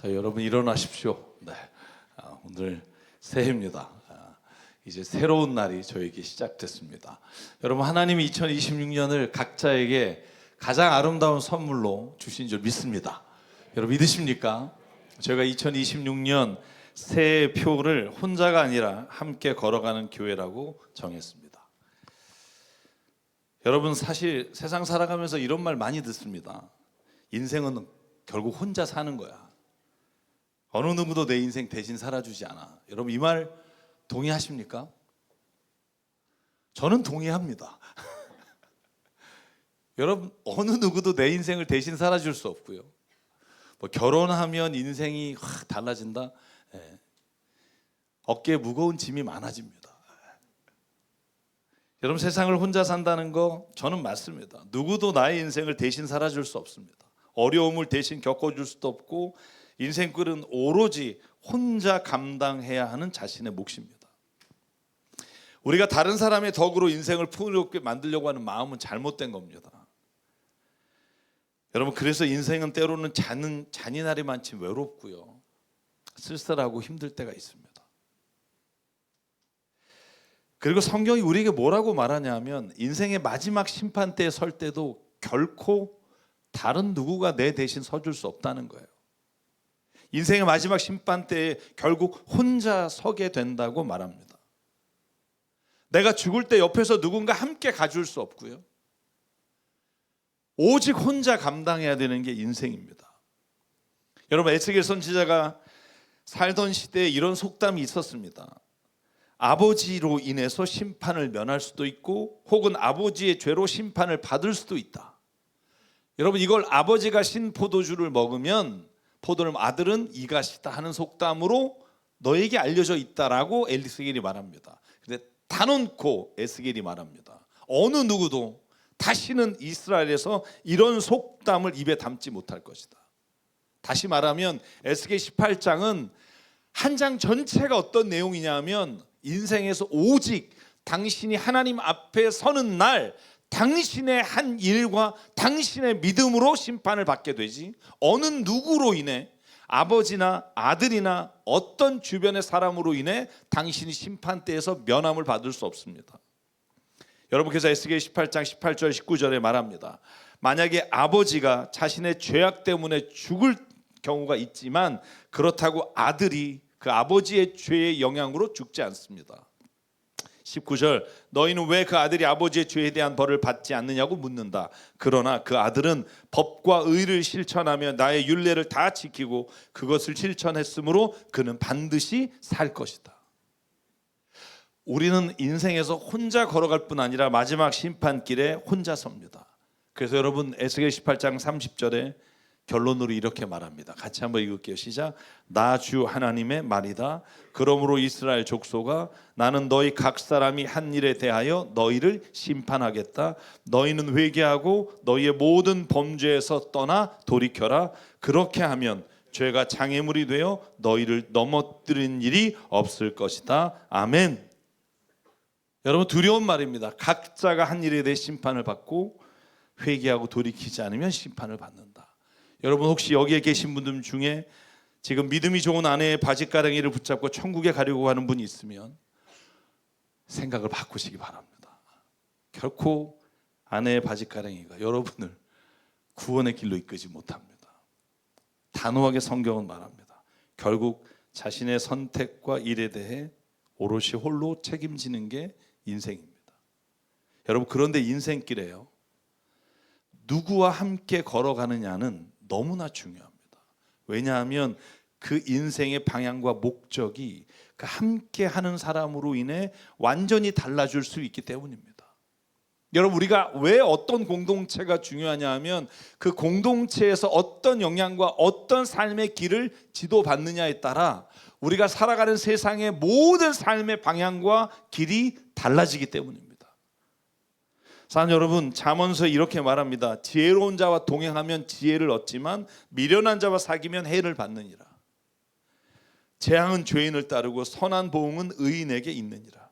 자, 여러분 일어나십시오. 네, 오늘 새해입니다. 이제 새로운 날이 저에게 시작됐습니다. 여러분, 하나님이 2026년을 각자에게 가장 아름다운 선물로 주신 줄 믿습니다. 여러분 믿으십니까? 저희가 2026년 새해 표를 혼자가 아니라 함께 걸어가는 교회라고 정했습니다. 여러분, 사실 세상 살아가면서 이런 말 많이 듣습니다. 인생은 결국 혼자 사는 거야. 어느 누구도 내 인생 대신 살아주지 않아. 여러분, 이 말 동의하십니까? 저는 동의합니다. 여러분, 어느 누구도 내 인생을 대신 살아줄 수 없고요. 뭐 결혼하면 인생이 확 달라진다. 예. 어깨에 무거운 짐이 많아집니다. 여러분, 세상을 혼자 산다는 거 저는 맞습니다. 누구도 나의 인생을 대신 살아줄 수 없습니다. 어려움을 대신 겪어줄 수도 없고, 인생길은 오로지 혼자 감당해야 하는 자신의 몫입니다. 우리가 다른 사람의 덕으로 인생을 풍요롭게 만들려고 하는 마음은 잘못된 겁니다. 여러분, 그래서 인생은 때로는 잔인하리 많지 외롭고요, 쓸쓸하고 힘들 때가 있습니다. 그리고 성경이 우리에게 뭐라고 말하냐면, 인생의 마지막 심판대에 설 때도 결코 다른 누구가 내 대신 서줄 수 없다는 거예요. 인생의 마지막 심판대에 결국 혼자 서게 된다고 말합니다. 내가 죽을 때 옆에서 누군가 함께 가줄 수 없고요, 오직 혼자 감당해야 되는 게 인생입니다. 여러분, 에스겔 선지자가 살던 시대에 이런 속담이 있었습니다. 아버지로 인해서 심판을 면할 수도 있고, 혹은 아버지의 죄로 심판을 받을 수도 있다. 여러분, 이걸 아버지가 신 포도주를 먹으면 포도를 아들은 이가 시다 하는 속담으로 너에게 알려져 있다라고 에스겔이 말합니다. 근데 단언코 에스겔이 말합니다. 어느 누구도 다시는 이스라엘에서 이런 속담을 입에 담지 못할 것이다. 다시 말하면 에스겔 18장은 한 장 전체가 어떤 내용이냐 하면, 인생에서 오직 당신이 하나님 앞에 서는 날 당신의 한 일과 당신의 믿음으로 심판을 받게 되지, 어느 누구로 인해, 아버지나 아들이나 어떤 주변의 사람으로 인해 당신이 심판대에서 면함을 받을 수 없습니다. 여러분, 그래서 에스겔 18장 18절 19절에 말합니다. 만약에 아버지가 자신의 죄악 때문에 죽을 경우가 있지만, 그렇다고 아들이 그 아버지의 죄의 영향으로 죽지 않습니다. 19절, 너희는 왜 그 아들이 아버지의 죄에 대한 벌을 받지 않느냐고 묻는다. 그러나 그 아들은 법과 의를 실천하며 나의 율례를 다 지키고 그것을 실천했으므로 그는 반드시 살 것이다. 우리는 인생에서 혼자 걸어갈 뿐 아니라 마지막 심판길에 혼자 섭니다. 그래서 여러분, 에스겔 18장 30절에 결론으로 이렇게 말합니다. 같이 한번 읽을게요. 시작. 나 주 하나님의 말이다. 그러므로 이스라엘 족속아, 나는 너희 각 사람이 한 일에 대하여 너희를 심판하겠다. 너희는 회개하고 너희의 모든 범죄에서 떠나 돌이켜라. 그렇게 하면 죄가 장애물이 되어 너희를 넘어뜨린 일이 없을 것이다. 아멘. 여러분, 두려운 말입니다. 각자가 한 일에 대해 심판을 받고, 회개하고 돌이키지 않으면 심판을 받는다. 여러분, 혹시 여기에 계신 분들 중에 지금 믿음이 좋은 아내의 바짓가랑이를 붙잡고 천국에 가려고 하는 분이 있으면 생각을 바꾸시기 바랍니다. 결코 아내의 바짓가랑이가 여러분을 구원의 길로 이끄지 못합니다. 단호하게 성경은 말합니다. 결국 자신의 선택과 일에 대해 오롯이 홀로 책임지는 게 인생입니다. 여러분, 그런데 인생길에요, 누구와 함께 걸어가느냐는 너무나 중요합니다. 왜냐하면 그 인생의 방향과 목적이 그 함께 하는 사람으로 인해 완전히 달라질 수 있기 때문입니다. 여러분, 우리가 왜 어떤 공동체가 중요하냐 하면, 그 공동체에서 어떤 영향과 어떤 삶의 길을 지도받느냐에 따라 우리가 살아가는 세상의 모든 삶의 방향과 길이 달라지기 때문입니다. 사랑하는 여러분, 잠언서에 이렇게 말합니다. 지혜로운 자와 동행하면 지혜를 얻지만 미련한 자와 사귀면 해를 받느니라. 재앙은 죄인을 따르고 선한 보응은 의인에게 있느니라.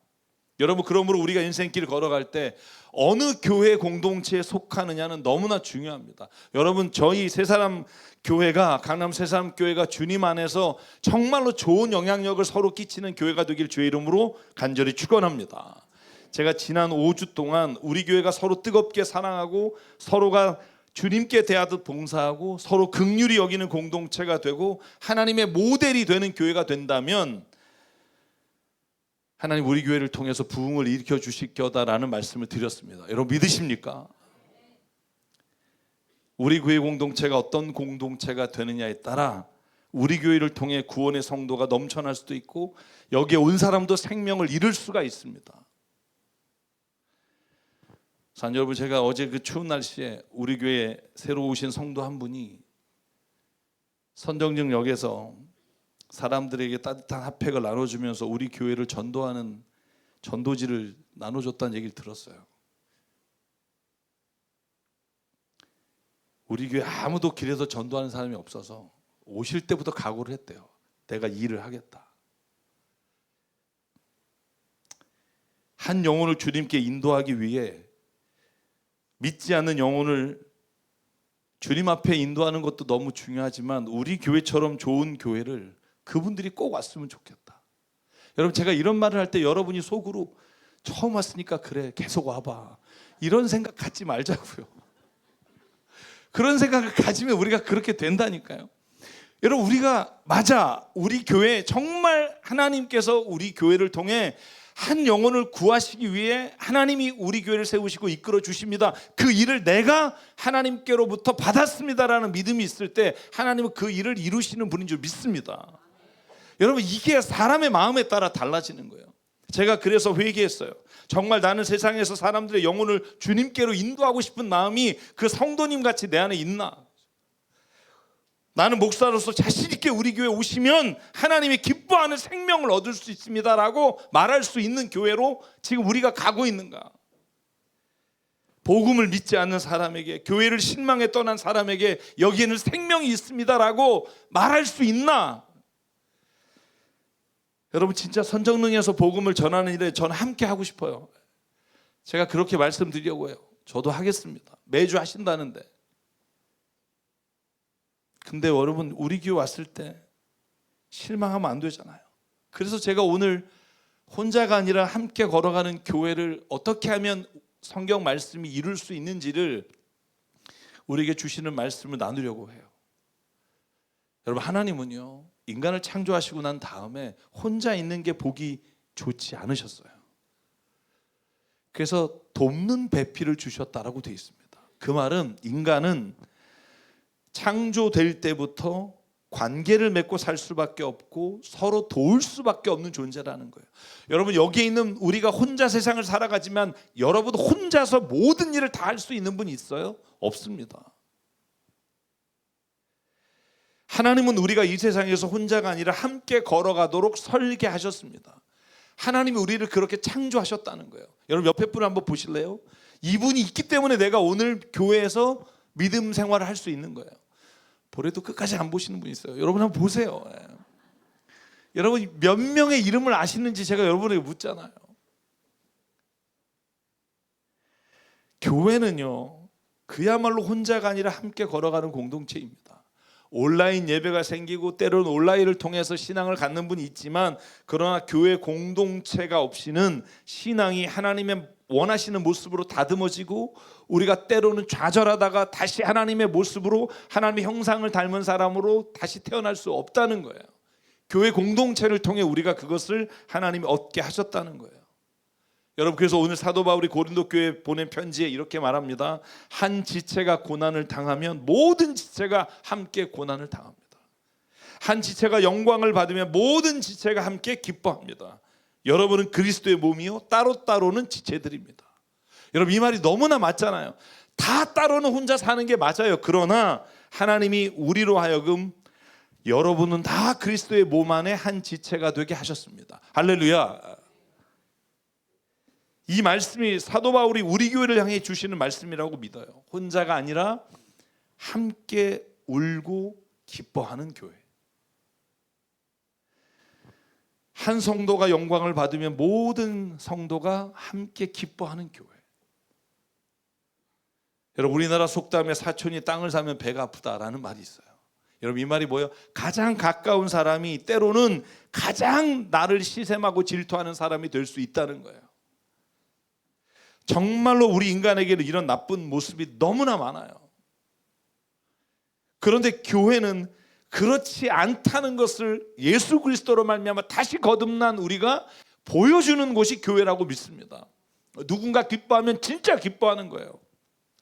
여러분, 그러므로 우리가 인생길을 걸어갈 때 어느 교회 공동체에 속하느냐는 너무나 중요합니다. 여러분, 저희 세사람 교회가, 강남 세사람 교회가 주님 안에서 정말로 좋은 영향력을 서로 끼치는 교회가 되길 주의 이름으로 간절히 축원합니다. 제가 지난 5주 동안 우리 교회가 서로 뜨겁게 사랑하고 서로가 주님께 대하듯 봉사하고 서로 긍휼히 여기는 공동체가 되고 하나님의 모델이 되는 교회가 된다면 하나님 우리 교회를 통해서 부흥을 일으켜 주실 거다라는 말씀을 드렸습니다. 여러분 믿으십니까? 우리 교회 공동체가 어떤 공동체가 되느냐에 따라 우리 교회를 통해 구원의 성도가 넘쳐날 수도 있고 여기에 온 사람도 생명을 잃을 수가 있습니다. 자, 여러분, 제가 어제 그 추운 날씨에 우리 교회에 새로 오신 성도 한 분이 선정역에서 사람들에게 따뜻한 핫팩을 나눠주면서 우리 교회를 전도하는 전도지를 나눠줬다는 얘기를 들었어요. 우리 교회 아무도 길에서 전도하는 사람이 없어서 오실 때부터 각오를 했대요. 내가 일을 하겠다. 한 영혼을 주님께 인도하기 위해 믿지 않는 영혼을 주님 앞에 인도하는 것도 너무 중요하지만 우리 교회처럼 좋은 교회를 그분들이 꼭 왔으면 좋겠다. 여러분, 제가 이런 말을 할 때 여러분이 속으로 처음 왔으니까 그래 계속 와봐 이런 생각 갖지 말자고요. 그런 생각을 가지면 우리가 그렇게 된다니까요. 여러분, 우리가 맞아, 우리 교회 정말 하나님께서 우리 교회를 통해 한 영혼을 구하시기 위해 하나님이 우리 교회를 세우시고 이끌어 주십니다. 그 일을 내가 하나님께로부터 받았습니다라는 믿음이 있을 때 하나님은 그 일을 이루시는 분인 줄 믿습니다. 여러분, 이게 사람의 마음에 따라 달라지는 거예요. 제가 그래서 회개했어요. 정말 나는 세상에서 사람들의 영혼을 주님께로 인도하고 싶은 마음이 그 성도님 같이 내 안에 있나? 나는 목사로서 자신 있게 우리 교회 오시면 하나님이 기뻐하는 생명을 얻을 수 있습니다라고 말할 수 있는 교회로 지금 우리가 가고 있는가? 복음을 믿지 않는 사람에게, 교회를 신망에 떠난 사람에게 여기에는 생명이 있습니다라고 말할 수 있나? 여러분, 진짜 선정능에서 복음을 전하는 일에 저는 함께 하고 싶어요. 제가 그렇게 말씀드리려고 해요. 저도 하겠습니다. 매주 하신다는데. 근데 여러분, 우리 교회 왔을 때 실망하면 안 되잖아요. 그래서 제가 오늘 혼자가 아니라 함께 걸어가는 교회를 어떻게 하면 성경 말씀이 이룰 수 있는지를 우리에게 주시는 말씀을 나누려고 해요. 여러분, 하나님은요, 인간을 창조하시고 난 다음에 혼자 있는 게 보기 좋지 않으셨어요. 그래서 돕는 배필을 주셨다라고 되어 있습니다. 그 말은 인간은 창조될 때부터 관계를 맺고 살 수밖에 없고 서로 도울 수밖에 없는 존재라는 거예요. 여러분, 여기에 있는 우리가 혼자 세상을 살아가지만 여러분 혼자서 모든 일을 다 할 수 있는 분이 있어요? 없습니다. 하나님은 우리가 이 세상에서 혼자가 아니라 함께 걸어가도록 설계하셨습니다. 하나님이 우리를 그렇게 창조하셨다는 거예요. 여러분, 옆에 분을 한번 보실래요? 이분이 있기 때문에 내가 오늘 교회에서 믿음 생활을 할 수 있는 거예요. 보래도 끝까지 안 보시는 분이 있어요. 여러분 한번 보세요. 여러분, 몇 명의 이름을 아시는지 제가 여러분에게 묻잖아요. 교회는요, 그야말로 혼자가 아니라 함께 걸어가는 공동체입니다. 온라인 예배가 생기고 때로는 온라인을 통해서 신앙을 갖는 분이 있지만 그러나 교회 공동체가 없이는 신앙이 하나님의 원하시는 모습으로 다듬어지고 우리가 때로는 좌절하다가 다시 하나님의 모습으로 하나님의 형상을 닮은 사람으로 다시 태어날 수 없다는 거예요. 교회 공동체를 통해 우리가 그것을 하나님이 얻게 하셨다는 거예요. 여러분, 그래서 오늘 사도 바울이 고린도 교회에 보낸 편지에 이렇게 말합니다. 한 지체가 고난을 당하면 모든 지체가 함께 고난을 당합니다. 한 지체가 영광을 받으면 모든 지체가 함께 기뻐합니다. 여러분은 그리스도의 몸이요 따로따로는 지체들입니다. 여러분, 이 말이 너무나 맞잖아요. 다 따로는 혼자 사는 게 맞아요. 그러나 하나님이 우리로 하여금 여러분은 다 그리스도의 몸 안에 한 지체가 되게 하셨습니다. 할렐루야. 이 말씀이 사도 바울이 우리 교회를 향해 주시는 말씀이라고 믿어요. 혼자가 아니라 함께 울고 기뻐하는 교회. 한 성도가 영광을 받으면 모든 성도가 함께 기뻐하는 교회. 여러분, 우리나라 속담에 사촌이 땅을 사면 배가 아프다라는 말이 있어요. 여러분, 이 말이 뭐예요? 가장 가까운 사람이 때로는 가장 나를 시샘하고 질투하는 사람이 될 수 있다는 거예요. 정말로 우리 인간에게는 이런 나쁜 모습이 너무나 많아요. 그런데 교회는 그렇지 않다는 것을 예수 그리스도로 말미암아 다시 거듭난 우리가 보여주는 곳이 교회라고 믿습니다. 누군가 기뻐하면 진짜 기뻐하는 거예요.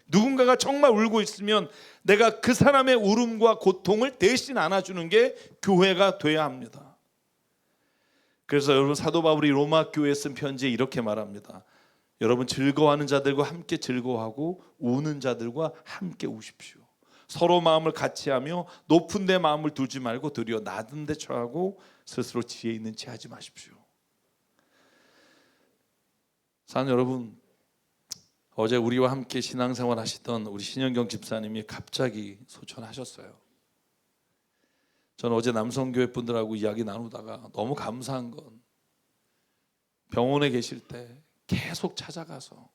누군가가 정말 울고 있으면 내가 그 사람의 울음과 고통을 대신 안아주는 게 교회가 돼야 합니다. 그래서 여러분, 사도 바울이 로마 교회에 쓴 편지에 이렇게 말합니다. 여러분, 즐거워하는 자들과 함께 즐거워하고 우는 자들과 함께 우십시오. 서로 마음을 같이 하며 높은 데 마음을 두지 말고 도리어 낮은 데 처하고 스스로 지혜 있는 체 하지 마십시오. 사랑하는 여러분, 어제 우리와 함께 신앙생활 하시던 우리 신현경 집사님이 갑자기 소천하셨어요. 저는 어제 남성교회 분들하고 이야기 나누다가 너무 감사한 건 병원에 계실 때 계속 찾아가서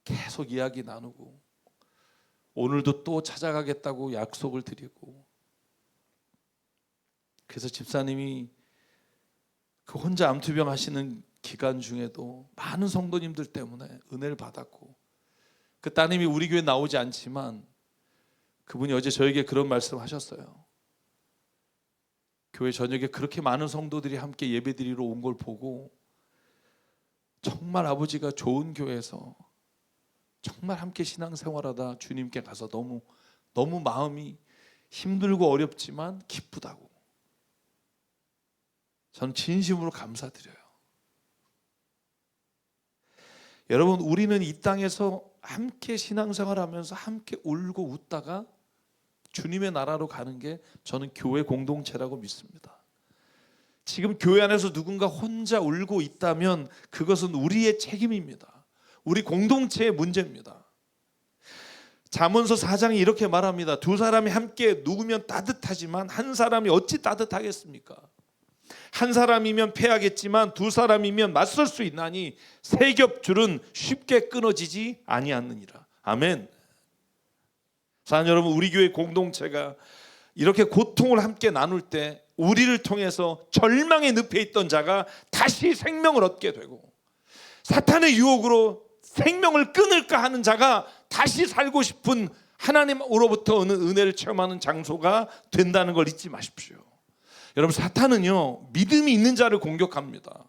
계속 이야기 나누고 오늘도 또 찾아가겠다고 약속을 드리고, 그래서 집사님이 그 혼자 암투병 하시는 기간 중에도 많은 성도님들 때문에 은혜를 받았고, 그 따님이 우리 교회 나오지 않지만 그분이 어제 저에게 그런 말씀 하셨어요. 교회 저녁에 그렇게 많은 성도들이 함께 예배드리러 온 걸 보고 정말 아버지가 좋은 교회에서 정말 함께 신앙생활하다 주님께 가서 너무 마음이 힘들고 어렵지만 기쁘다고. 저는 진심으로 감사드려요. 여러분, 우리는 이 땅에서 함께 신앙생활하면서 함께 울고 웃다가 주님의 나라로 가는 게 저는 교회 공동체라고 믿습니다. 지금 교회 안에서 누군가 혼자 울고 있다면 그것은 우리의 책임입니다. 우리 공동체의 문제입니다. 잠언서 4장이 이렇게 말합니다. 두 사람이 함께 누우면 따뜻하지만 한 사람이 어찌 따뜻하겠습니까? 한 사람이면 패하겠지만 두 사람이면 맞설 수 있나니 세 겹줄은 쉽게 끊어지지 아니하느니라. 아멘. 사랑하는 여러분, 우리 교회 공동체가 이렇게 고통을 함께 나눌 때 우리를 통해서 절망의 늪에 있던 자가 다시 생명을 얻게 되고, 사탄의 유혹으로 생명을 끊을까 하는 자가 다시 살고 싶은 하나님으로부터 오는 은혜를 체험하는 장소가 된다는 걸 잊지 마십시오. 여러분, 사탄은요, 믿음이 있는 자를 공격합니다.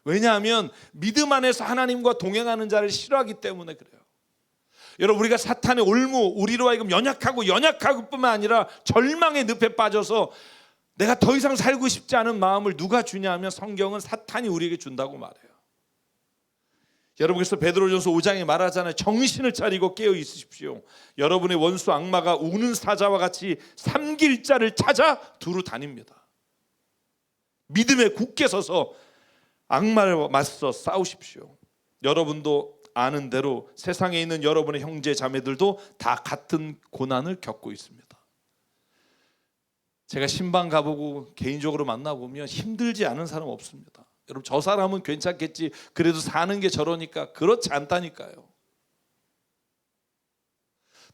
왜냐하면 믿음 안에서 하나님과 동행하는 자를 싫어하기 때문에 그래요. 여러분, 우리가 사탄의 올무, 우리로 하여금 연약하고 뿐만 아니라 절망의 늪에 빠져서 내가 더 이상 살고 싶지 않은 마음을 누가 주냐 하면 성경은 사탄이 우리에게 준다고 말해요. 여러분, 그래서 베드로전서 5장에 말하잖아요. 정신을 차리고 깨어 있으십시오. 여러분의 원수 악마가 우는 사자와 같이 삼킬 자를 찾아 두루 다닙니다. 믿음에 굳게 서서 악마를 맞서 싸우십시오. 여러분도 아는 대로 세상에 있는 여러분의 형제 자매들도 다 같은 고난을 겪고 있습니다. 제가 신방 가보고 개인적으로 만나보면 힘들지 않은 사람 없습니다. 여러분, 저 사람은 괜찮겠지, 그래도 사는 게 저러니까. 그렇지 않다니까요.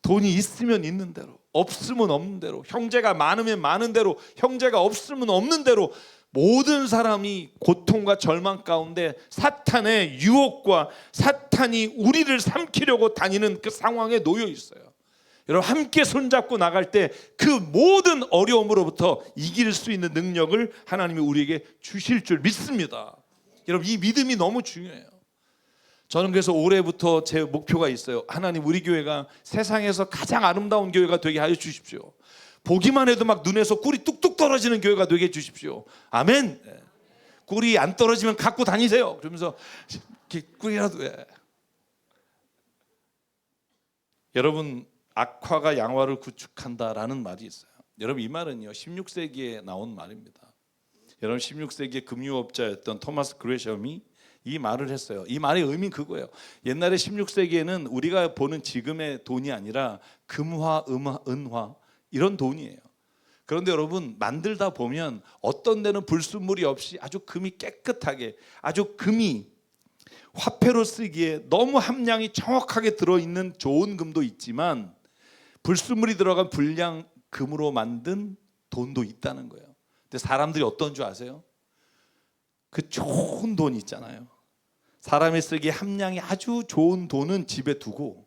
돈이 있으면 있는 대로, 없으면 없는 대로, 형제가 많으면 많은 대로, 형제가 없으면 없는 대로 모든 사람이 고통과 절망 가운데 사탄의 유혹과 사탄이 우리를 삼키려고 다니는 그 상황에 놓여 있어요. 여러분, 함께 손잡고 나갈 때 그 모든 어려움으로부터 이길 수 있는 능력을 하나님이 우리에게 주실 줄 믿습니다. 여러분, 이 믿음이 너무 중요해요. 저는 그래서 올해부터 제 목표가 있어요. 하나님, 우리 교회가 세상에서 가장 아름다운 교회가 되게 하여 주십시오. 보기만 해도 막 눈에서 꿀이 뚝뚝 떨어지는 교회가 되게 해주십시오. 아멘. 꿀이 안 떨어지면 갖고 다니세요. 그러면서 꿀이라도. 여러분, 악화가 양화를 구축한다라는 말이 있어요. 여러분, 이 말은요 16세기에 나온 말입니다. 여러분, 16세기의 금융업자였던 토마스 그레샴이 이 말을 했어요. 이 말의 의미는 그거예요. 옛날에 16세기에는 우리가 보는 지금의 돈이 아니라 금화, 은화 이런 돈이에요. 그런데 여러분 만들다 보면 어떤 데는 불순물이 없이 아주 금이 깨끗하게, 아주 금이 화폐로 쓰기에 너무 함량이 정확하게 들어있는 좋은 금도 있지만 불순물이 들어간 불량 금으로 만든 돈도 있다는 거예요. 근데 사람들이 어떤 줄 아세요? 그 좋은 돈 있잖아요. 사람이 쓰기에 함량이 아주 좋은 돈은 집에 두고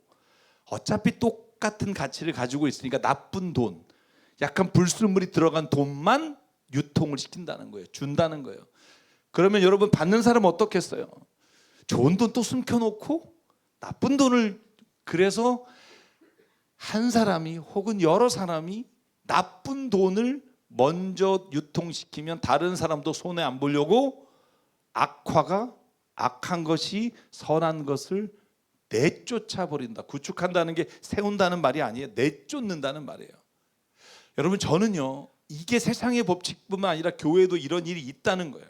어차피 똑같은 가치를 가지고 있으니까 나쁜 돈, 약간 불순물이 들어간 돈만 유통을 시킨다는 거예요. 준다는 거예요. 그러면 여러분 받는 사람은 어떻겠어요? 좋은 돈 또 숨겨놓고 나쁜 돈을, 그래서 한 사람이 혹은 여러 사람이 나쁜 돈을 먼저 유통시키면 다른 사람도 손해 안 보려고 악한 것이 선한 것을 내쫓아 버린다. 구축한다는 게 세운다는 말이 아니에요. 내쫓는다는 말이에요. 여러분 저는요, 이게 세상의 법칙뿐만 아니라 교회도 이런 일이 있다는 거예요.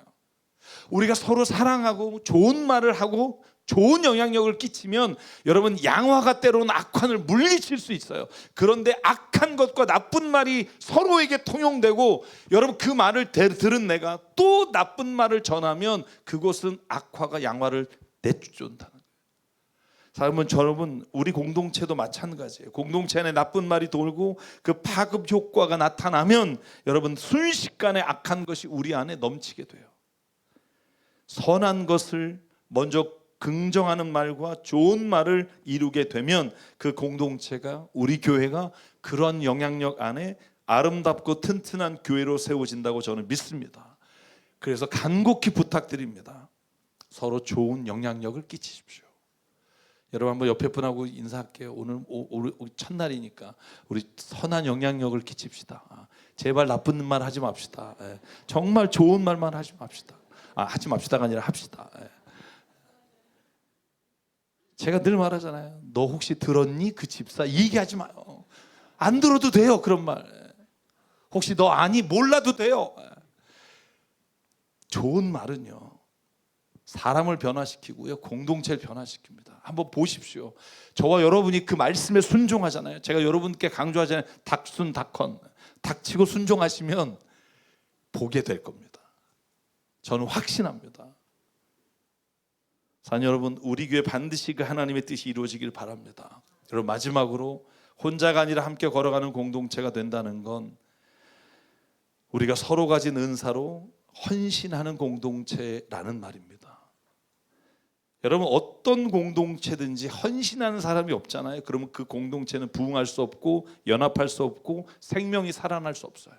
우리가 서로 사랑하고 좋은 말을 하고 좋은 영향력을 끼치면 여러분 양화가 때로는 악환을 물리칠 수 있어요. 그런데 악한 것과 나쁜 말이 서로에게 통용되고 여러분 그 말을 들은 내가 또 나쁜 말을 전하면 그것은 악화가 양화를 내쫓는다는 거예요. 여러분 우리 공동체도 마찬가지예요. 공동체 안에 나쁜 말이 돌고 그 파급 효과가 나타나면 여러분 순식간에 악한 것이 우리 안에 넘치게 돼요. 선한 것을 먼저 긍정하는 말과 좋은 말을 이루게 되면 그 공동체가, 우리 교회가 그런 영향력 안에 아름답고 튼튼한 교회로 세워진다고 저는 믿습니다. 그래서 간곡히 부탁드립니다. 서로 좋은 영향력을 끼치십시오. 여러분 한번 옆에 분하고 인사할게요. 오늘 첫날이니까 우리 선한 영향력을 끼칩시다. 제발 나쁜 말 하지 맙시다. 정말 좋은 말만 하지 맙시다. 하지 맙시다가 아니라 합시다. 제가 늘 말하잖아요. 너 혹시 들었니? 그 집사 얘기하지 마요. 안 들어도 돼요. 그런 말. 혹시 너 아니? 몰라도 돼요. 좋은 말은요, 사람을 변화시키고요, 공동체를 변화시킵니다. 한번 보십시오. 저와 여러분이 그 말씀에 순종하잖아요. 제가 여러분께 강조하잖아요. 닥순 닥컨. 닥치고 순종하시면 보게 될 겁니다. 저는 확신합니다. 사랑 여러분, 우리 교회 반드시 그 하나님의 뜻이 이루어지길 바랍니다. 여러분 마지막으로 혼자가 아니라 함께 걸어가는 공동체가 된다는 건 우리가 서로 가진 은사로 헌신하는 공동체라는 말입니다. 여러분 어떤 공동체든지 헌신하는 사람이 없잖아요. 그러면 그 공동체는 부흥할 수 없고 연합할 수 없고 생명이 살아날 수 없어요.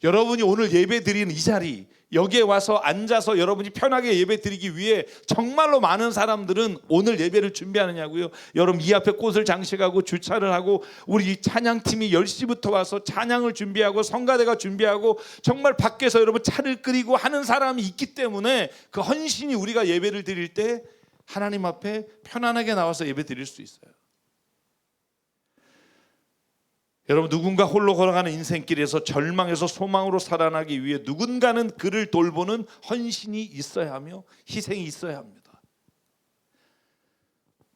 여러분이 오늘 예배 드리는 이 자리, 여기에 와서 앉아서 여러분이 편하게 예배 드리기 위해 정말로 많은 사람들은 오늘 예배를 준비하느냐고요. 여러분 이 앞에 꽃을 장식하고 주차를 하고 우리 찬양팀이 10시부터 와서 찬양을 준비하고 성가대가 준비하고 정말 밖에서 여러분 차를 끓이고 하는 사람이 있기 때문에 그 헌신이 우리가 예배를 드릴 때 하나님 앞에 편안하게 나와서 예배 드릴 수 있어요. 여러분 누군가 홀로 걸어가는 인생길에서 절망에서 소망으로 살아나기 위해 누군가는 그를 돌보는 헌신이 있어야 하며 희생이 있어야 합니다.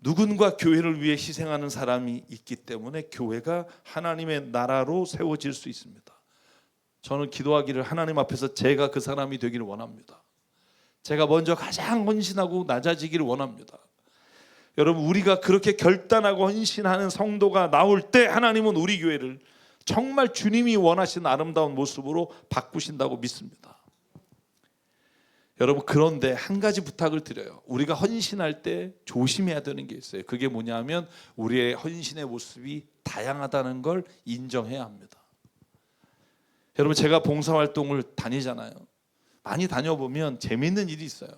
누군가 교회를 위해 희생하는 사람이 있기 때문에 교회가 하나님의 나라로 세워질 수 있습니다. 저는 기도하기를 하나님 앞에서 제가 그 사람이 되기를 원합니다. 제가 먼저 가장 헌신하고 낮아지기를 원합니다. 여러분 우리가 그렇게 결단하고 헌신하는 성도가 나올 때 하나님은 우리 교회를 정말 주님이 원하시는 아름다운 모습으로 바꾸신다고 믿습니다. 여러분 그런데 한 가지 부탁을 드려요. 우리가 헌신할 때 조심해야 되는 게 있어요. 그게 뭐냐면 우리의 헌신의 모습이 다양하다는 걸 인정해야 합니다. 여러분 제가 봉사활동을 다니잖아요. 많이 다녀보면 재미있는 일이 있어요.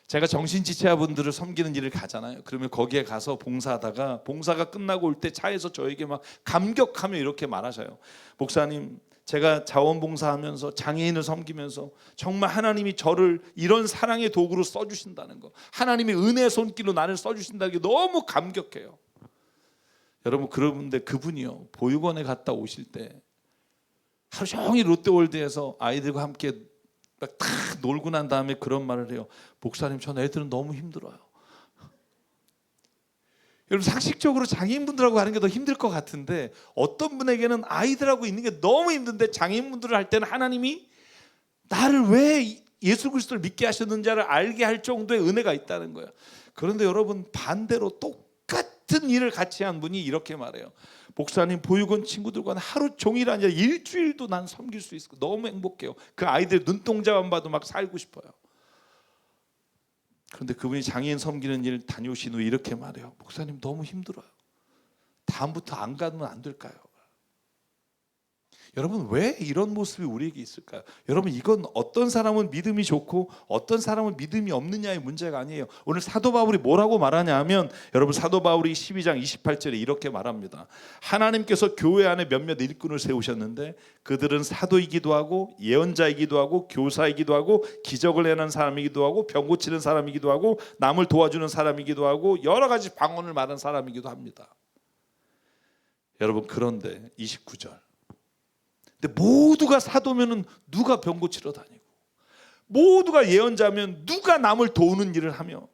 제가 정신지체자분들을 섬기는 일을 가잖아요. 그러면 거기에 가서 봉사하다가 봉사가 끝나고 올 때 차에서 저에게 막 감격하며 이렇게 말하셔요. 목사님, 제가 자원봉사하면서 장애인을 섬기면서 정말 하나님이 저를 이런 사랑의 도구로 써주신다는 거, 하나님의 은혜의 손길로 나를 써주신다는 게 너무 감격해요. 여러분 그런데 그분이요, 보육원에 갔다 오실 때 하루 종일 롯데월드에서 아이들과 함께 딱 놀고 난 다음에 그런 말을 해요. 목사님, 전 애들은 너무 힘들어요. 여러분 상식적으로 장애인분들하고 하는 게 더 힘들 것 같은데 어떤 분에게는 아이들하고 있는 게 너무 힘든데 장애인분들을 할 때는 하나님이 나를 왜 예수 그리스도를 믿게 하셨는지를 알게 할 정도의 은혜가 있다는 거예요. 그런데 여러분 반대로 똑같은 일을 같이 한 분이 이렇게 말해요. 목사님, 보육원 친구들과는 하루 종일 아니라 일주일도 난 섬길 수 있을 거예요. 너무 행복해요. 그 아이들 눈동자만 봐도 막 살고 싶어요. 그런데 그분이 장애인 섬기는 일 다녀오신 후 이렇게 말해요. 목사님, 너무 힘들어요. 다음부터 안 가면 안 될까요? 여러분, 왜 이런 모습이 우리에게 있을까요? 여러분, 이건 어떤 사람은 믿음이 좋고 어떤 사람은 믿음이 없느냐의 문제가 아니에요. 오늘 사도 바울이 뭐라고 말하냐 하면, 여러분, 사도 바울이 12장 28절에 이렇게 말합니다. 하나님께서 교회 안에 몇몇 일꾼을 세우셨는데 그들은 사도이기도 하고 예언자이기도 하고 교사이기도 하고 기적을 내는 사람이기도 하고 병 고치는 사람이기도 하고 남을 도와주는 사람이기도 하고 여러 가지 방언을 말하는 사람이기도 합니다. 여러분, 그런데 29절, 근데 모두가 사도면은 누가 병 고치러 다니고, 모두가 예언자면 누가 남을 도우는 일을 하며,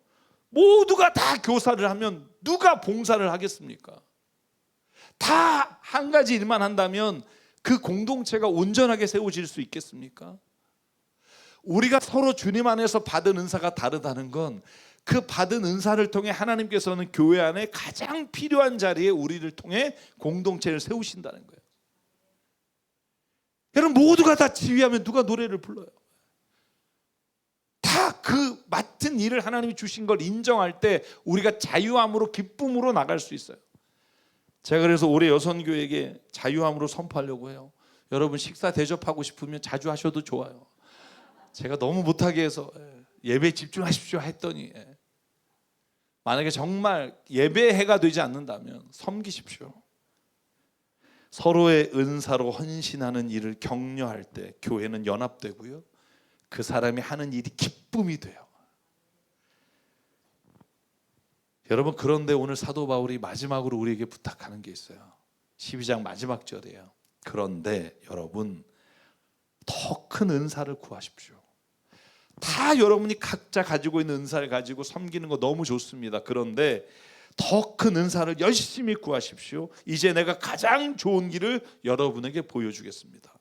모두가 다 교사를 하면 누가 봉사를 하겠습니까? 다 한 가지 일만 한다면 그 공동체가 온전하게 세워질 수 있겠습니까? 우리가 서로 주님 안에서 받은 은사가 다르다는 건 그 받은 은사를 통해 하나님께서는 교회 안에 가장 필요한 자리에 우리를 통해 공동체를 세우신다는 거예요. 여러분, 모두가 다 지휘하면 누가 노래를 불러요? 다 그 맡은 일을 하나님이 주신 걸 인정할 때 우리가 자유함으로 기쁨으로 나갈 수 있어요. 제가 그래서 올해 여선교회에게 자유함으로 선포하려고 해요. 여러분, 식사 대접하고 싶으면 자주 하셔도 좋아요. 제가 너무 못하게 해서 예배에 집중하십시오 했더니, 만약에 정말 예배해가 되지 않는다면 섬기십시오. 서로의 은사로 헌신하는 일을 격려할 때 교회는 연합되고요, 그 사람이 하는 일이 기쁨이 돼요. 여러분, 그런데 오늘 사도 바울이 마지막으로 우리에게 부탁하는 게 있어요. 12장 마지막 절이에요. 그런데 여러분, 더 큰 은사를 구하십시오. 다 여러분이 각자 가지고 있는 은사를 가지고 섬기는 거 너무 좋습니다. 그런데 더 큰 은사를 열심히 구하십시오. 이제 내가 가장 좋은 길을 여러분에게 보여주겠습니다.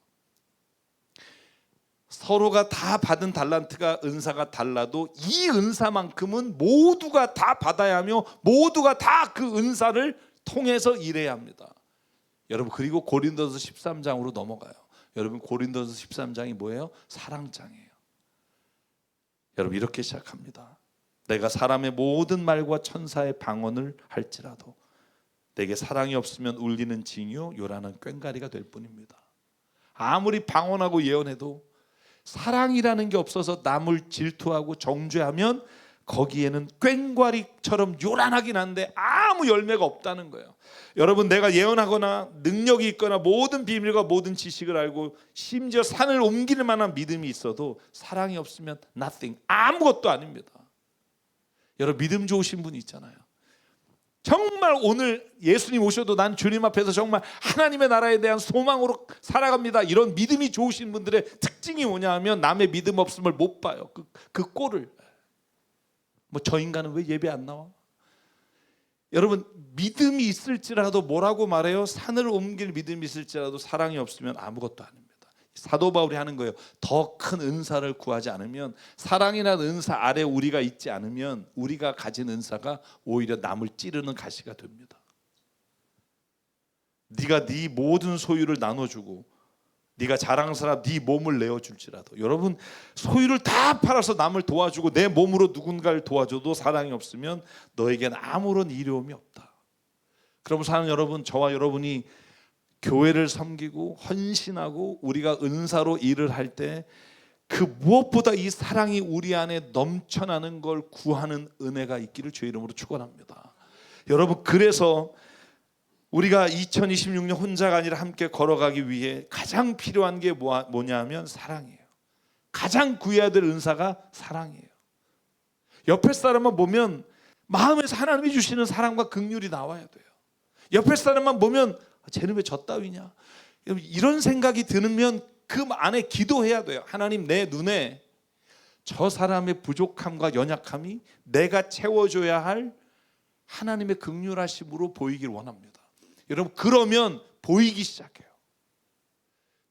서로가 다 받은 달란트가, 은사가 달라도 이 은사만큼은 모두가 다 받아야 하며 모두가 다 그 은사를 통해서 일해야 합니다. 여러분, 그리고 고린도서 13장으로 넘어가요. 여러분, 고린도서 13장이 뭐예요? 사랑장이에요. 여러분, 이렇게 시작합니다. 내가 사람의 모든 말과 천사의 방언을 할지라도 내게 사랑이 없으면 울리는 징유 요란한 꽹과리가 될 뿐입니다. 아무리 방언하고 예언해도 사랑이라는 게 없어서 남을 질투하고 정죄하면 거기에는 꽹과리처럼 요란하긴 한데 아무 열매가 없다는 거예요. 여러분, 내가 예언하거나 능력이 있거나 모든 비밀과 모든 지식을 알고 심지어 산을 옮길 만한 믿음이 있어도 사랑이 없으면 nothing, 아무것도 아닙니다. 여러분, 믿음 좋으신 분이 있잖아요. 정말 오늘 예수님 오셔도 난 주님 앞에서 정말 하나님의 나라에 대한 소망으로 살아갑니다, 이런 믿음이 좋으신 분들의 특징이 뭐냐 하면 남의 믿음 없음을 못 봐요. 그 꼴을. 뭐 저 인간은 왜 예배 안 나와? 여러분, 믿음이 있을지라도 뭐라고 말해요? 산을 옮길 믿음이 있을지라도 사랑이 없으면 아무것도 아닙니다. 사도 바울이 하는 거예요. 더 큰 은사를 구하지 않으면, 사랑이라는 은사 아래 우리가 있지 않으면 우리가 가진 은사가 오히려 남을 찌르는 가시가 됩니다. 네가 네 모든 소유를 나눠주고 네가 자랑스러운 네 몸을 내어줄지라도, 여러분, 소유를 다 팔아서 남을 도와주고 내 몸으로 누군가를 도와줘도 사랑이 없으면 너에게는 아무런 이로움이 없다. 그럼 사는 여러분, 저와 여러분이 교회를 섬기고 헌신하고 우리가 은사로 일을 할 때 그 무엇보다 이 사랑이 우리 안에 넘쳐나는 걸 구하는 은혜가 있기를 주의 이름으로 축원합니다. 여러분, 그래서 우리가 2026년 혼자가 아니라 함께 걸어가기 위해 가장 필요한 게 뭐냐 하면 사랑이에요. 가장 구해야 될 은사가 사랑이에요. 옆에 사람만 보면 마음에서 하나님이 주시는 사랑과 긍휼이 나와야 돼요. 옆에 사람만 보면 쟤는 왜 저 따위냐, 이런 생각이 들면 그 안에 기도해야 돼요. 하나님, 내 눈에 저 사람의 부족함과 연약함이 내가 채워줘야 할 하나님의 긍휼하심으로 보이길 원합니다. 여러분, 그러면 보이기 시작해요.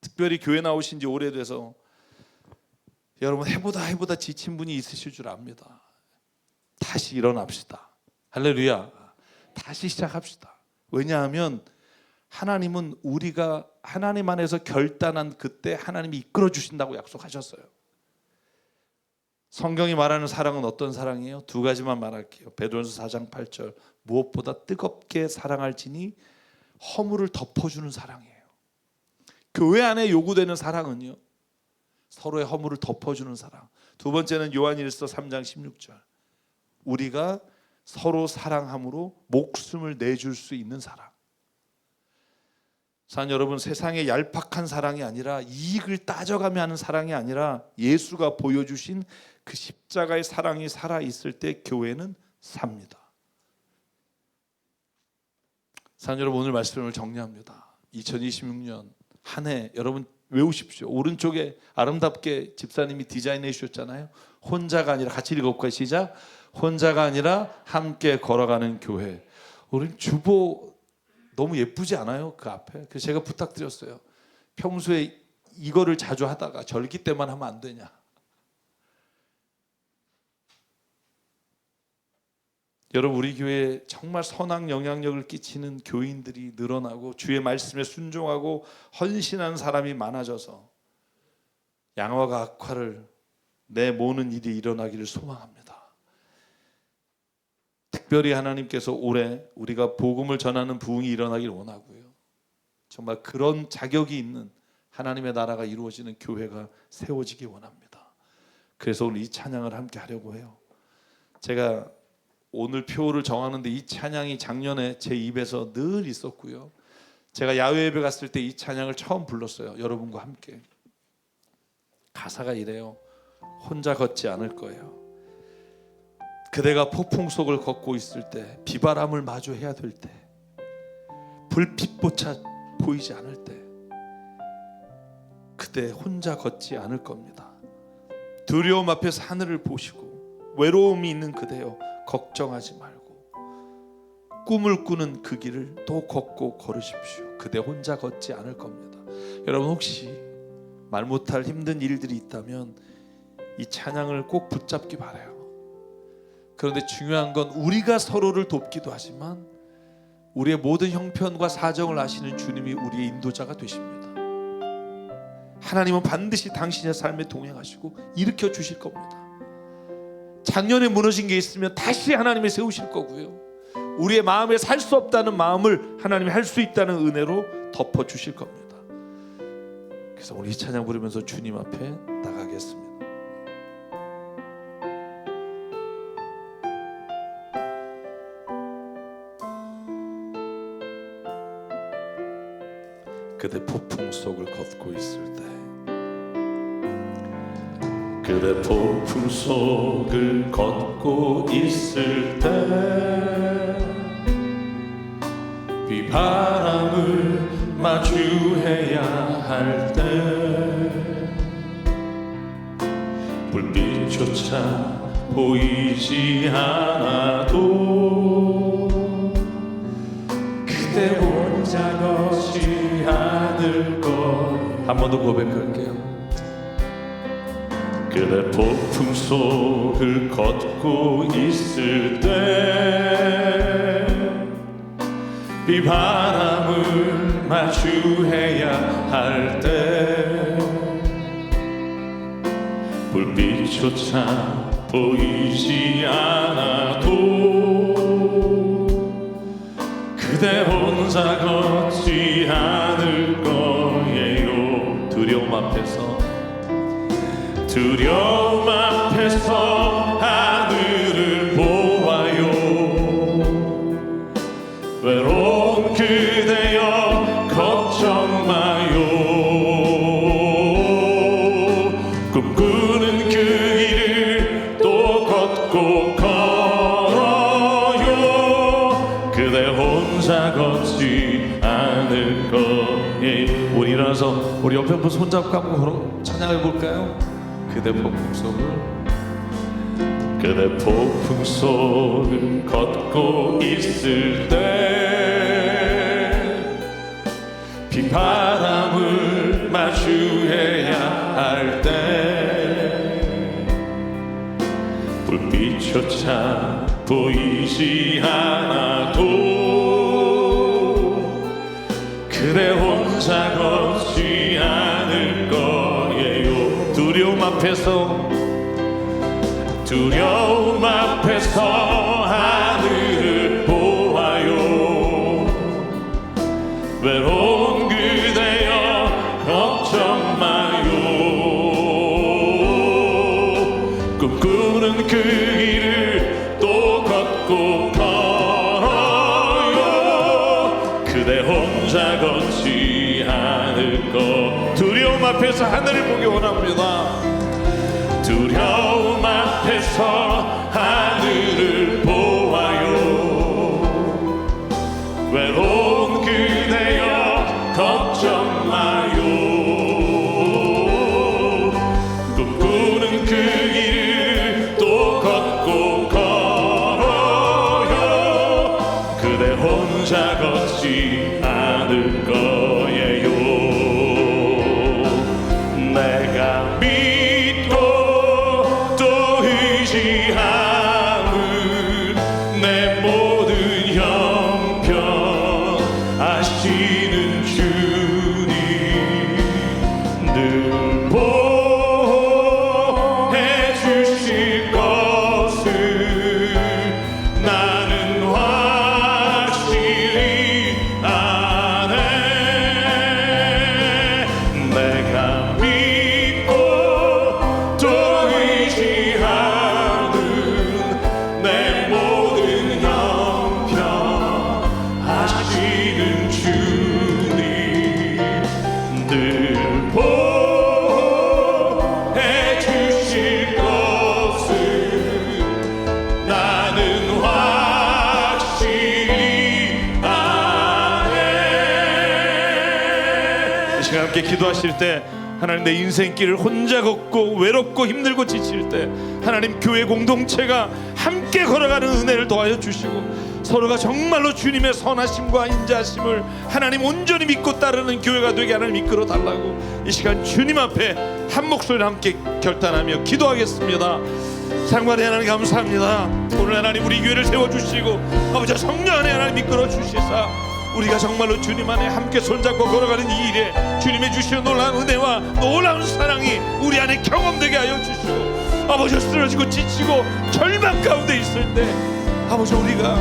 특별히 교회 나오신 지 오래돼서 여러분 해보다 지친 분이 있으실 줄 압니다. 다시 일어납시다. 할렐루야. 다시 시작합시다. 왜냐하면 하나님은 우리가 하나님 안에서 결단한 그때 하나님이 이끌어 주신다고 약속하셨어요. 성경이 말하는 사랑은 어떤 사랑이에요? 두 가지만 말할게요. 베드로전서 4장 8절, 무엇보다 뜨겁게 사랑할지니 허물을 덮어주는 사랑이에요. 교회 안에 요구되는 사랑은요, 서로의 허물을 덮어주는 사랑. 두 번째는 요한일서 3장 16절, 우리가 서로 사랑함으로 목숨을 내줄 수 있는 사랑. 사랑 여러분, 세상의 얄팍한 사랑이 아니라, 이익을 따져가며 하는 사랑이 아니라 예수가 보여주신 그 십자가의 사랑이 살아있을 때 교회는 삽니다. 사랑 여러분, 오늘 말씀을 정리합니다. 2026년 한 해 여러분 외우십시오. 오른쪽에 아름답게 집사님이 디자인해 주셨잖아요. 혼자가 아니라, 같이 읽어볼까요? 시작. 혼자가 아니라 함께 걸어가는 교회. 우리 주보 너무 예쁘지 않아요? 그 앞에. 그래서 제가 부탁드렸어요. 평소에 이거를 자주 하다가 절기 때만 하면 안 되냐. 여러분, 우리 교회에 정말 선한 영향력을 끼치는 교인들이 늘어나고 주의 말씀에 순종하고 헌신한 사람이 많아져서 양화가 악화를 내모는 일이 일어나기를 소망합니다. 특별히 하나님께서 올해 우리가 복음을 전하는 부흥이 일어나길 원하고요, 정말 그런 자격이 있는 하나님의 나라가 이루어지는 교회가 세워지기 원합니다. 그래서 오늘 이 찬양을 함께 하려고 해요. 제가 오늘 표를 정하는데 이 찬양이 작년에 제 입에서 늘 있었고요, 제가 야외 예배 갔을 때 이 찬양을 처음 불렀어요. 여러분과 함께. 가사가 이래요. 혼자 걷지 않을 거예요. 그대가 폭풍 속을 걷고 있을 때, 비바람을 마주해야 될 때, 불빛조차 보이지 않을 때, 그대 혼자 걷지 않을 겁니다. 두려움 앞에서 하늘을 보시고, 외로움이 있는 그대여 걱정하지 말고 꿈을 꾸는 그 길을 또 걷고 걸으십시오. 그대 혼자 걷지 않을 겁니다. 여러분, 혹시 말 못할 힘든 일들이 있다면 이 찬양을 꼭 붙잡기 바라요. 그런데 중요한 건 우리가 서로를 돕기도 하지만 우리의 모든 형편과 사정을 아시는 주님이 우리의 인도자가 되십니다. 하나님은 반드시 당신의 삶에 동행하시고 일으켜 주실 겁니다. 작년에 무너진 게 있으면 다시 하나님이 세우실 거고요, 우리의 마음에 살 수 없다는 마음을 하나님이 할 수 있다는 은혜로 덮어주실 겁니다. 그래서 우리 이 찬양 부르면서 주님 앞에 나가겠습니다. 그대 폭풍 속을 걷고 있을 때, 그대 폭풍 속을 걷고 있을 때, 비바람을 마주해야 할 때, 불빛조차 보이지 않아도 그대 혼자 걷지 않을 것. 한 번 더 고백할게요. 그대 폭풍 속을 걷고 있을 때, 비바람을 마주해야 할 때, 불빛조차 보이지 않아도 그대 혼자 걷지 않을 거예요. 두려움 앞에서 하늘을 보아요. 외로운 그대여 걱정 마요. 꿈꾸는 그 길을 또 걷고 걸어요. 그대 혼자 걷지 않을 거예요. 우리 일어나서 우리 옆에 한번 손잡고 한번 찬양해 볼까요? 그대 폭풍 속을 그대 폭풍 속을 걷고 있을 때 비바람을 마주해야 할 때 불빛조차 보이지 않아도 그대 혼자 걷지 않을 거예요. 두려움 앞에서 하늘을 보아요. 외로운 그대여 걱정 마요. 꿈꾸는 그 길을 또 걷고 걸어요. 그대 혼자 걷지 않을 거. 두려움 앞에서 하늘을 보기 원합니다. 두려움 앞에서 하늘을 보아요. 외로운 그대여 걱정 마요. 꿈꾸는 그 길을 또 걷고 걸어요. 그대 혼자 걷지 않을 거예요. 내가 의지함은 내 모든 형편 아시는 주님 늘 보호해 주실 것을 나는 확실히 아네. 내가 믿고 또 의지하는 내 모든 형편 아시는 주님 늘 보호해 주실 것을 나는 확실히 아네. 이 시간 함께 기도하실 때 하나님 내 인생길을 혼자 걷고 외롭고 힘들고 지칠 때 하나님 교회 공동체가 함께 걸어가는 은혜를 더하여 주시고 서로가 정말로 주님의 선하심과 인자하심을 하나님 온전히 믿고 따르는 교회가 되게 하나님 이끌어 달라고 이 시간 주님 앞에 한 목소리로 함께 결단하며 기도하겠습니다. 상관의 하나님 감사합니다. 오늘 하나님 우리 교회를 세워주시고 아버지 성령 안에 하나님 이끌어 주시사 우리가 정말로 주님 안에 함께 손잡고 걸어가는 이 일에 주님의 주시는 놀라운 은혜와 놀라운 사랑이 우리 안에 경험되게 하여 주시고 아버지 쓰러지고 지치고 절망 가운데 있을 때 아버지 우리가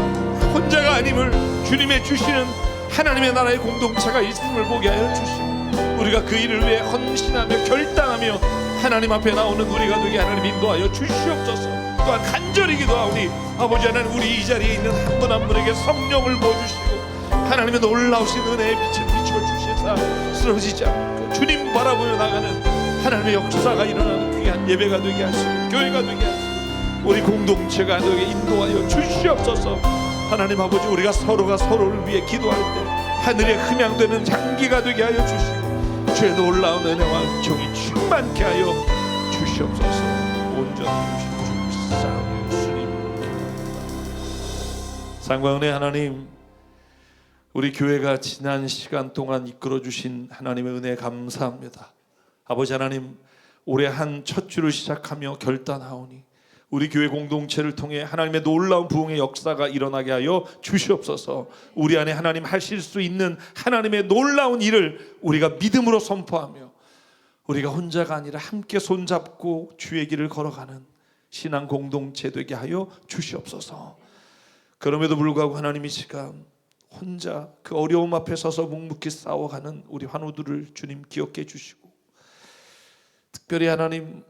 혼자가 아님을 주님의 주시는 하나님의 나라의 공동체가 있음을 보게 하여 주시고 우리가 그 일을 위해 헌신하며 결단하며 하나님 앞에 나오는 우리가 되게 하나님 인도하여 주시옵소서. 또한 간절히 기도하오니 아버지 하나님 우리 이 자리에 있는 한 분 한 분에게 성령을 부어주시고 하나님의 놀라우신 은혜의 빛을 비춰주시사 쓰러지지 않고 주님 바라보며 나가는 하나님의 역사가 일어나는 귀한 예배가 되게 하시고 교회가 되게 하시고 우리 공동체가 되게 인도하여 주시옵소서. 하나님 아버지 우리가 서로가 서로를 위해 기도할 때 하늘에 흠양되는 장기가 되게 하여 주시고 주의 놀라운 은혜와 정이 충만케 하여 주시옵소서. 온전히 주시옵소서. 상과 은혜 하나님 우리 교회가 지난 시간 동안 이끌어주신 하나님의 은혜에 감사합니다. 아버지 하나님 올해 한 첫 주를 시작하며 결단하오니 우리 교회 공동체를 통해 하나님의 놀라운 부흥의 역사가 일어나게 하여 주시옵소서. 우리 안에 하나님 하실 수 있는 하나님의 놀라운 일을 우리가 믿음으로 선포하며 우리가 혼자가 아니라 함께 손잡고 주의 길을 걸어가는 신앙 공동체 되게 하여 주시옵소서. 그럼에도 불구하고 하나님 이 시간 혼자 그 어려움 앞에 서서 묵묵히 싸워가는 우리 환우들을 주님 기억해 주시고 특별히 하나님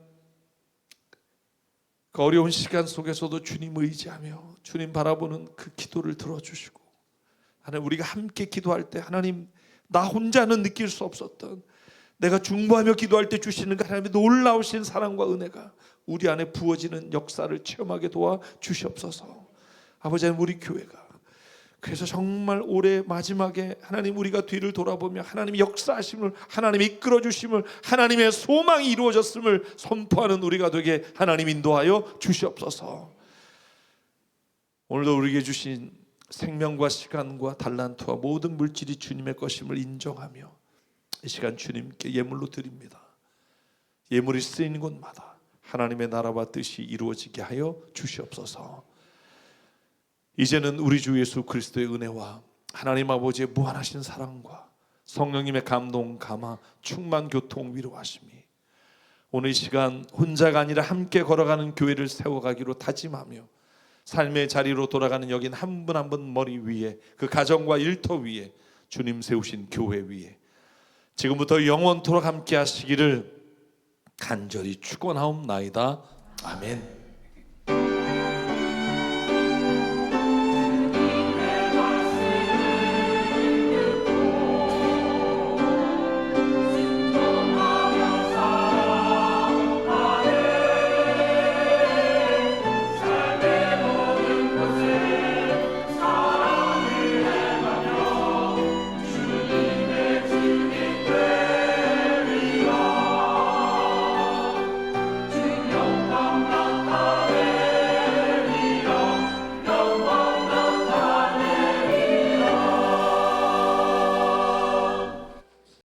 그 어려운 시간 속에서도 주님 의지하며 주님 바라보는 그 기도를 들어주시고 하나님 우리가 함께 기도할 때 하나님 나 혼자는 느낄 수 없었던 내가 중보하며 기도할 때 주시는 그 하나님의 놀라우신 사랑과 은혜가 우리 안에 부어지는 역사를 체험하게 도와 주시옵소서. 아버지 하나님 우리 교회가 그래서 정말 올해 마지막에 하나님 우리가 뒤를 돌아보며 하나님의 역사하심을, 하나님의 이끌어 주심을, 하나님의 소망이 이루어졌음을 선포하는 우리가 되게 하나님 인도하여 주시옵소서. 오늘도 우리에게 주신 생명과 시간과 달란트와 모든 물질이 주님의 것임을 인정하며 이 시간 주님께 예물로 드립니다. 예물이 쓰이는 곳마다 하나님의 나라와 뜻이 이루어지게 하여 주시옵소서. 이제는 우리 주 예수 그리스도의 은혜와 하나님 아버지의 무한하신 사랑과 성령님의 감동, 감화, 충만, 교통, 위로하심이 오늘 이 시간 혼자가 아니라 함께 걸어가는 교회를 세워가기로 다짐하며 삶의 자리로 돌아가는 여긴 한 분 한 분 머리 위에, 그 가정과 일터 위에 주님 세우신 교회 위에 지금부터 영원토록 함께 하시기를 간절히 축원하옵나이다. 아멘.